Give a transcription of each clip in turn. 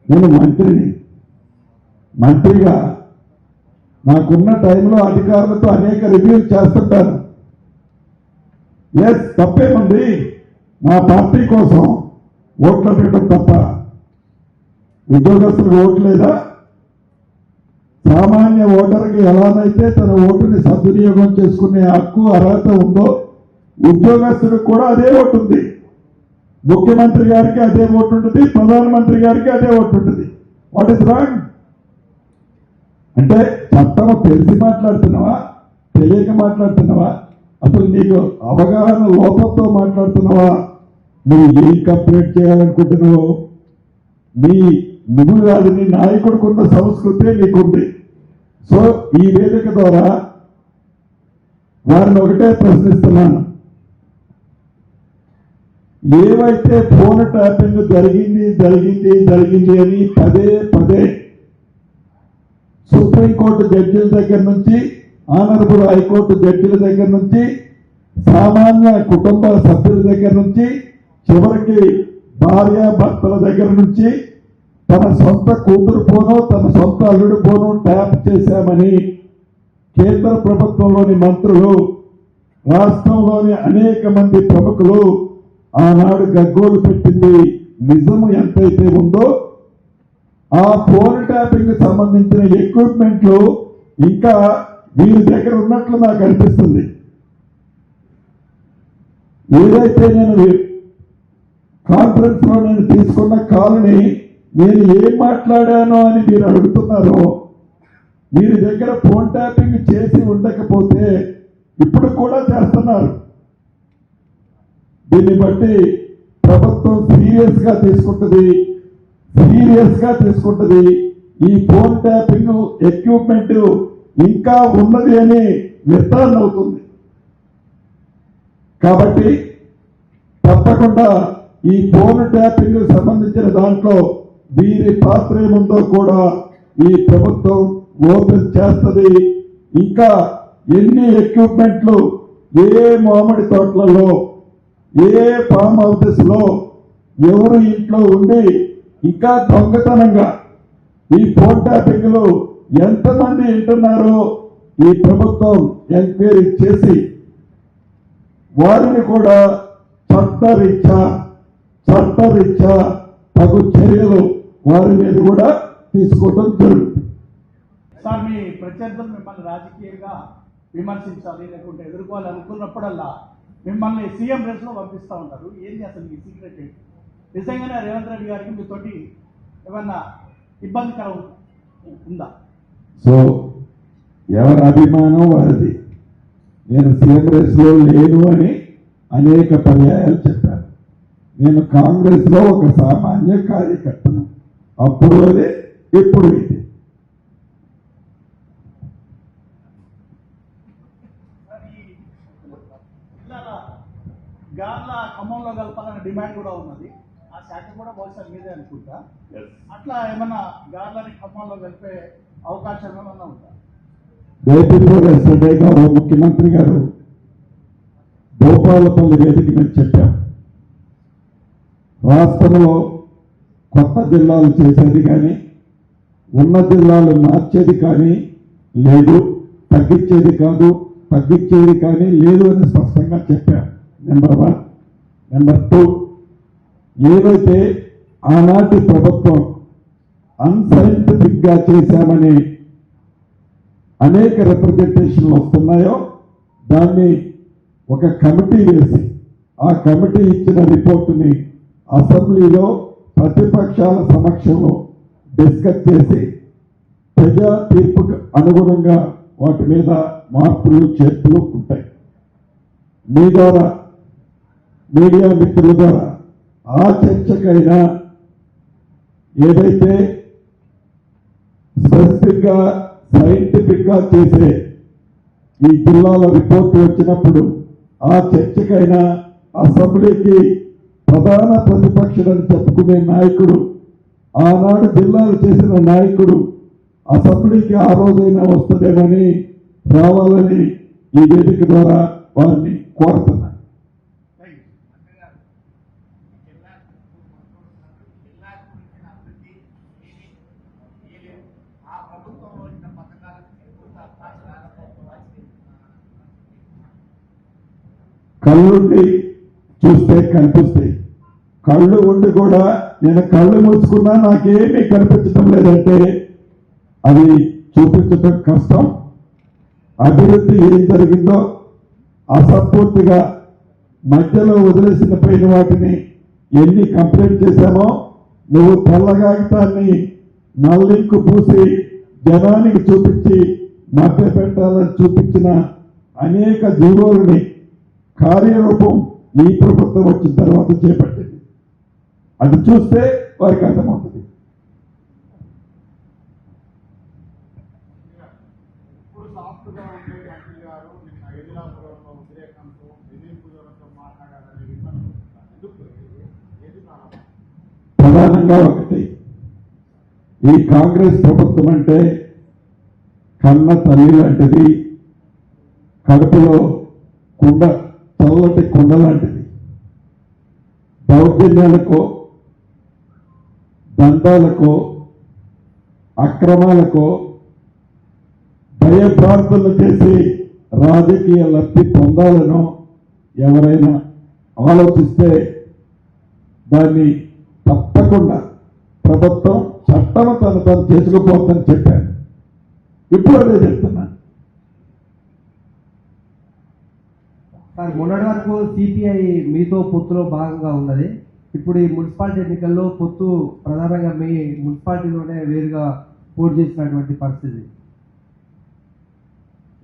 నేను మంత్రిగా నాకున్న టైంలో అధికారులతో అనేక రివ్యూలు చేస్తుంటాను. ఎస్, తప్పేముంది? మా పార్టీ కోసం ఓట్లు పెట్టడం తప్ప ఉద్యోగస్తులకు ఓటు లేదా? సామాన్య ఓటర్కి ఎలానైతే తన ఓటుని సద్వినియోగం చేసుకునే హక్కు అర్హత ఉందో ఉద్యోగస్తులకు కూడా అదే ఓటు ఉంది. ముఖ్యమంత్రి గారికి అదే ఓటు ఉంటుంది, ప్రధానమంత్రి గారికి అదే ఓటు ఉంటుంది. What is wrong? అంటే చట్టం తెలిసి మాట్లాడుతున్నావా, తెలియక మాట్లాడుతున్నావా, అసలు నీకు అవగాహన లోపంతో మాట్లాడుతున్నావా? నువ్వు ఏం కంప్లైంట్ చేయాలనుకుంటున్నావు? నువ్వు కాదు, నీ నాయకుడికున్న సంస్కృతే నీకుంది. సో ఈ వేదిక ద్వారా వారిని ఒకటే ప్రశ్నిస్తున్నాను. ఏవైతే ఫోన్ ట్యాపింగ్ జరిగింది అని పదే సుప్రీంకోర్టు జడ్జిల దగ్గర నుంచి, ఆనరబుల్ హైకోర్టు జడ్జిల దగ్గర నుంచి, సామాన్య కుటుంబ సభ్యుల దగ్గర నుంచి, చివరికి భార్యాభర్తల దగ్గర నుంచి తన సొంత కూతురు పోనో తన సొంత అల్లుడు పోనో ట్యాప్ చేశామని కేంద్ర ప్రభుత్వంలోని మంత్రులు, రాష్ట్రంలోని అనేక మంది ప్రముఖులు ఆనాడు గగ్గోలు పెట్టింది నిజము ఎంతైతే ఉందో, ఆ ఫోన్ ట్యాపింగ్ సంబంధించిన ఎక్విప్మెంట్లు ఇంకా వీరి దగ్గర ఉన్నట్లు నాకు అనిపిస్తుంది. ఏదైతే నేను కాన్ఫరెన్స్ లో నేను తీసుకున్న కాల్ని నేను ఏం మాట్లాడానో అని మీరు అడుగుతున్నారో, వీరి దగ్గర ఫోన్ ట్యాపింగ్ చేసి ఉండకపోతే ఇప్పుడు కూడా చేస్తున్నారు. దీన్ని బట్టి ప్రభుత్వం సీరియస్ గా తీసుకుంటుంది. ఈ ఫోన్ ట్యాపింగ్ ఎక్విప్మెంట్ ఇంకా ఉన్నది అని నిర్ధారణ అవుతుంది. కాబట్టి తప్పకుండా ఈ ఫోన్ ట్యాపింగ్ సంబంధించిన దాంట్లో వీరి పాత్ర ఏముందో కూడా ఈ ప్రభుత్వం ఓపెన్ చేస్తుంది. ఇంకా ఎన్ని ఎక్విప్మెంట్లు ఏ మామిడి తోటలలో, ఏ ఫామ్ హౌసెస్ లో, ఎవరు ఇంట్లో ఉండి ఇంకా దొంగతనంగా ఈ ఫోన్ ట్యాపింగ్ లో ఎంతమంది వింటున్నారో ఈ ప్రభుత్వం ఎంక్వైరీ చేసి వారిని కూడా చట్టరీత్యా తగు చర్యలు వారి మీద కూడా తీసుకోవడం జరుగుతుంది. సార్, మీ ప్రత్యర్థులు మిమ్మల్ని రాజకీయంగా విమర్శించాలి లేకుంటే ఎదుర్కోవాలి అనుకున్నప్పుడల్లా మిమ్మల్ని సీఎం రేస్ లో పంపిస్తూ ఉంటారు. ఏంటి అసలు మీ సీక్రెట్ ఏంటి? నిజంగానే రేవంత్ రెడ్డి గారికి మీతోటి ఏమన్నా ఇబ్బందికరం ఉందా? సో ఎవరి అభిమానం వారిది. నేను సీఎం రేస్ లో లేను అని అనేక పర్యాయాలు చెప్పాను. నేను కాంగ్రెస్ లో ఒక సామాన్య కార్యకర్తను. అప్పుడు అదే, ఇప్పుడు ఇది. గార్ల ఖమ్మంలో కలపాలనే డిమాండ్ కూడా ఉన్నది. ఆ శాఖ కూడా బహుశా మీదే అనుకుంటా. అట్లా ఏమన్నా గార్లని ఖమ్మంలో కలిపే అవకాశం ఏమన్నా ఉందా? గౌరవ ముఖ్యమంత్రి గారు భూపాలపల్లి వేదిక మీద చెప్పారు, రాష్ట్రంలో కొత్త జిల్లాలు చేసేది కానీ, ఉన్న జిల్లాలు మార్చేది కానీ లేదు, తగ్గించేది కానీ లేదు అని స్పష్టంగా చెప్పారు. నెంబర్ 1. నెంబర్ 2, ఏదైతే ఆనాటి ప్రభుత్వం అన్సైంటిఫిక్ గా చేశామని అనేక రిప్రజెంటేషన్లు వస్తున్నాయో దాన్ని ఒక కమిటీ వేసి ఆ కమిటీ ఇచ్చిన రిపోర్టుని అసెంబ్లీలో ప్రతిపక్షాల సమక్షంలో డిస్కస్ చేసి ప్రజా తీర్పుకు అనుగుణంగా వాటి మీద మార్పులు చేర్పులు ఉంటాయి. మీ ద్వారా, మీడియా మిత్రుల ద్వారా ఆ చర్చకైనా ఏదైతే స్పెసిఫిక్ గా సైంటిఫిక్ గా చేసే ఈ జిల్లాల రిపోర్టు వచ్చినప్పుడు ఆ చర్చకైనా అసెంబ్లీకి ప్రధాన ప్రతిపక్షులని చెప్పుకునే నాయకుడు, ఆనాడు జిల్లాలు చేసిన నాయకుడు అసెంబ్లీకి ఆ రోజైనా వస్తుందేమని రావాలని ఈ వేదిక ద్వారా వారిని కోరుతున్నారు. కళ్ళుండి చూస్తే కనిపిస్తాయి, కళ్ళు ఉండి కూడా నేను కళ్ళు మూసుకున్నా నాకేమీ కనిపించడం లేదంటే అది చూపించడం కష్టం. అభివృద్ధి ఏం జరిగిందో అసంపూర్తిగా మధ్యలో వదిలేసిన పోయిన వాటిని ఎన్ని కంప్లైంట్ చేశామో, నువ్వు తెల్ల కాగితాన్ని నల్లింకు పూసి జనానికి చూపించి మధ్య పెట్టాలని చూపించిన అనేక జీవోలని కార్యరూపం ఈ ప్రభుత్వం వచ్చిన తర్వాత చేపట్టింది. అది చూస్తే వారికి అర్థమవుతుంది. ఇప్పుడు సాఫ్ట్గా ఉండే మంత్రి గారు నిన్న ఎదిలాపురంలో ఉద్రేకంతో ఎదిరింపుతో మాట్లాడారని విమర్శిస్తున్నారు. ఎందుకు ఏది కారణం? ప్రధానంగా ఒకటి, ఈ కాంగ్రెస్ ప్రభుత్వం అంటే కన్న తల్లి లాంటిది, కడుపులో కుండ, చల్లటి కుండ లాంటిది. దౌర్జన్యాలకో, దందాలకో, అక్రమాలకో, భయభ్రాంతులు చేసి రాజకీయ లబ్ధి పొందాలనో ఎవరైనా ఆలోచిస్తే దాన్ని తప్పకుండా ప్రభుత్వం చట్టం తను చేసుకుపోతుందని చెప్పాను. ఇప్పుడు అదే చెప్తున్నాను. సార్, మొన్నటి వరకు సిపిఐ మీతో పొత్తులో భాగంగా ఉన్నది. ఇప్పుడు ఈ మున్సిపాలిటీ ఎన్నికల్లో పొత్తు ప్రధానంగా మీ మున్సిపాలిటీలోనే వేరుగా పోటీ చేసినటువంటి పరిస్థితి.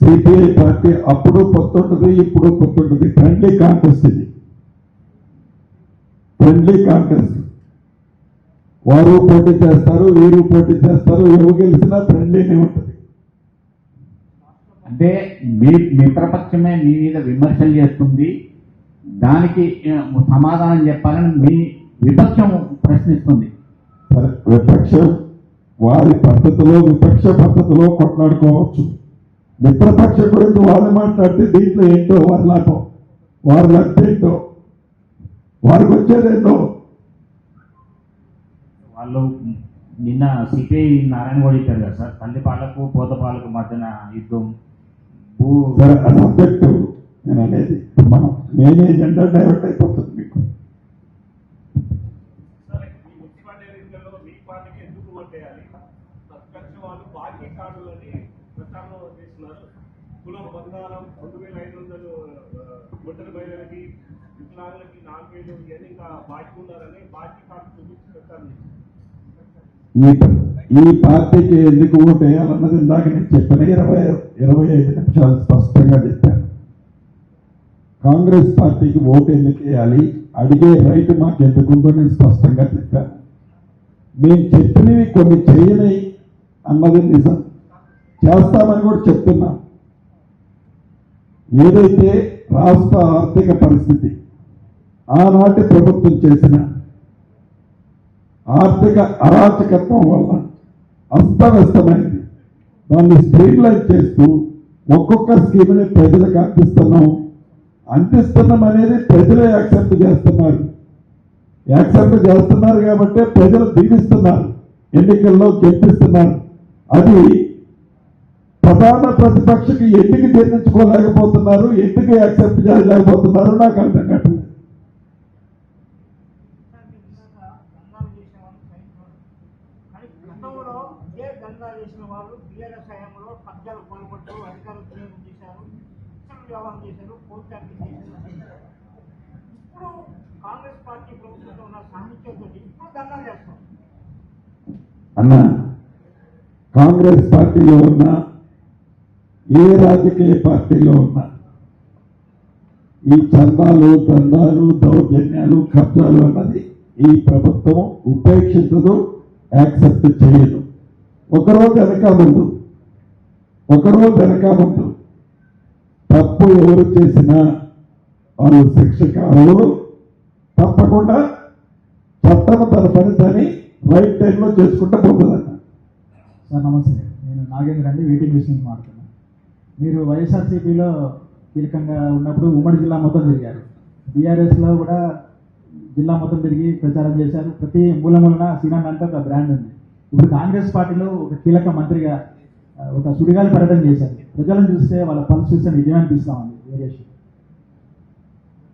సిపిఐ పార్టీ అప్పుడు పొత్తుంటుంది, ఇప్పుడు పొత్తుంటుంది. ఫ్రెండ్లీ కాంటెస్ట్ ఇది, ఫ్రెండ్లీ కాంటెస్ట్. వారు పోటీ చేస్తారు, వీరు పోటీ చేస్తారు. ఎవరు గెలిచినా ఫ్రెండ్లీనే ఉంటుంది. అంటే మీ మిత్రపక్షమే మీ మీద విమర్శలు చేస్తుంది, దానికి సమాధానం చెప్పాలని మీ విపక్షం ప్రశ్నిస్తుంది. సరే, విపక్షం వారి పద్ధతిలో, విపక్ష పద్ధతిలో కొట్లాడుకోవచ్చు. మిత్రపక్ష గురించి వాళ్ళు మాట్లాడితే దీంట్లో ఏంటో వారి లాభం, వారి లబ్ధి ఏంటో, వారికి వచ్చేదేంటో. వాళ్ళు నిన్న సిపిఐ నారాయణ కూడా చెప్పారు కదా సార్, తల్లిపాలకు పోతపాలకు మధ్యన యుద్ధం. సరే, ఆ సబ్జెక్టు నేను అనేది మనం మెయిన్ ఏజెండా డైవర్ట్ అయిపోతుంది మీకు. సరే, ఈ మున్సిపాలిటీ ఎన్నికల్లో మీ పార్టీకి ఎందుకు ఓటేయాలి? ప్రతిపక్ష వాళ్ళు బాకీ కార్డులని ప్రచారం చేస్తున్నారు. కులం బంగారం 2500 ఒంటరి మహిళలకి, వికలాంగులకి 4000 ఇవన్నీ ఇంకా బాకీ ఉన్నారని బాకీ కార్డు చూపించి ప్రచారం చేస్తున్నారు. ఈ పార్టీకి ఎందుకు ఓటు వేయాలన్నది ఇందాక నేను చెప్పిన 25 నిమిషాలు స్పష్టంగా చెప్పాను. కాంగ్రెస్ పార్టీకి ఓటు ఎందుకు వేయాలి, అడిగే రైట్ మాకు ఎందుకుందో నేను స్పష్టంగా చెప్పాను. నేను చెప్పినవి కొన్ని చేయని అన్నది నిజం, చేస్తామని కూడా చెప్తున్నా. ఏదైతే రాష్ట్ర ఆర్థిక పరిస్థితి ఆనాటి ప్రభుత్వం చేసిన ఆర్థిక అరాచకత్వం వల్ల అస్తవ్యస్తమైంది, దాన్ని స్ట్రీమ్లైన్ చేస్తూ ఒక్కొక్క స్కీమ్ని ప్రజలకు అందిస్తున్నాం అనేది ప్రజలే యాక్సెప్ట్ చేస్తున్నారు కాబట్టి ప్రజలు దీవిస్తున్నారు, ఎన్నికల్లో గెలిపిస్తున్నారు. అది ప్రధాన ప్రతిపక్షకి ఎందుకు జీర్ణించుకోలేకపోతున్నారు, ఎందుకు యాక్సెప్ట్ చేయలేకపోతున్నారు నాకు అర్థం కావట్లేదు. చేసిన వాళ్ళు బీఆర్ఎస్ హయాంలో కబ్జాలు పాల్పడుతూ అధికారులు దుర్వినియోగం చేశారు, వ్యవహారం చేశారు, కోర్టు చేశారు. ఇప్పుడు కాంగ్రెస్ పార్టీ ప్రభుత్వంలో ఉన్న సాహిత్యంతో ఇప్పుడు దండాలు చేస్తాం. అన్న, కాంగ్రెస్ పార్టీలో ఉన్న ఏ రాజకీయ పార్టీలో ఉన్నా ఈ చందాలు, దందాలు, దౌర్జన్యాలు, కబ్జాలు అన్నది ఈ ప్రభుత్వం ఉపేక్షించదు, యాక్సెప్ట్ చేయదు. ఒకరోజు వెనక ముందు తప్పు ఎవరు చేసినా వాళ్ళు శిక్షకు అర్హులు. తప్పకుండా చట్టం తన పని దాన్ని రైట్ టైంలో చేసుకుంటూ పోతుందన్న. సార్ నమస్తే, నేను నాగేంద్ర అండి, వెయిటింగ్ లిస్ట్ నుంచి మాట్లాడుతున్నాను. మీరు వైఎస్ఆర్సీపీలో కీలకంగా ఉన్నప్పుడు ఉమ్మడి జిల్లా మొత్తం తిరిగారు, బీఆర్ఎస్లో కూడా జిల్లా మొత్తం తిరిగి ప్రచారం చేశారు. ప్రతి మూలమూలన సీనాన్ అంటే ఒక బ్రాండ్ ఉంది. ఇప్పుడు కాంగ్రెస్ పార్టీలో ఒక కీలక మంత్రిగా ఒక సుడిగాలి పర్యటన చేశారు. ప్రజలను చూస్తే వాళ్ళ పనులు చూస్తే నిజమనిపిస్తా ఉంది వేరియేషన్.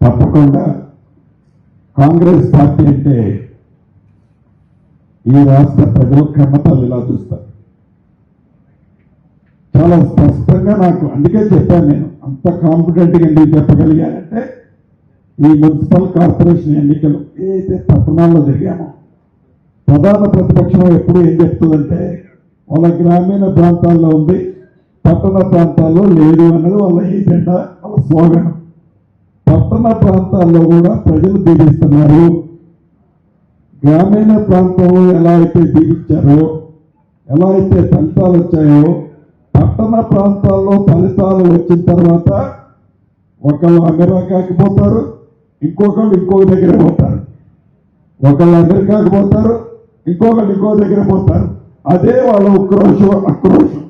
తప్పకుండా కాంగ్రెస్ పార్టీ అంటే ఈ రాష్ట్ర ప్రజలు కన్నతల్లిలా చూస్తారు. చాలా స్పష్టంగా నాకు అందుకే చెప్పాను, నేను అంత కాన్ఫిడెంట్గా ఎందుకు చెప్పగలిగానంటే ఈ మున్సిపల్ కార్పొరేషన్ ఎన్నికలు ఏదైతే పట్టణాల్లో జరిగామో ప్రధాన ప్రతిపక్షం ఎప్పుడు ఏం చెప్తుందంటే వాళ్ళ గ్రామీణ ప్రాంతాల్లో ఉంది, పట్టణ ప్రాంతాల్లో లేదు అన్నది వాళ్ళ ఏజెండా, వాళ్ళ స్లోగన్. పట్టణ ప్రాంతాల్లో కూడా ప్రజలు దీవిస్తున్నారు. గ్రామీణ ప్రాంతంలో ఎలా అయితే దీవించారో, ఎలా అయితే ఫలితాలు వచ్చాయో, పట్టణ ప్రాంతాల్లో ఫలితాలు వచ్చిన తర్వాత ఒకళ్ళు అమెరికాకి పోతారు, ఇంకొకళ్ళు ఇంకొక దగ్గర పోతారు. ఒకళ్ళు అమెరికాకి పోతారు, ఇంకొకళ్ళు ఇంకో దగ్గర పోతారు. అదే వాళ్ళ ఆక్రోశం.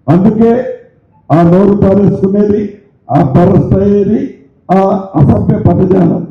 అందుకే ఆ నోరు పారేసుకునేది, ఆ బరస్ట్ అయ్యేది, ఆ అసభ్య పదజాలం.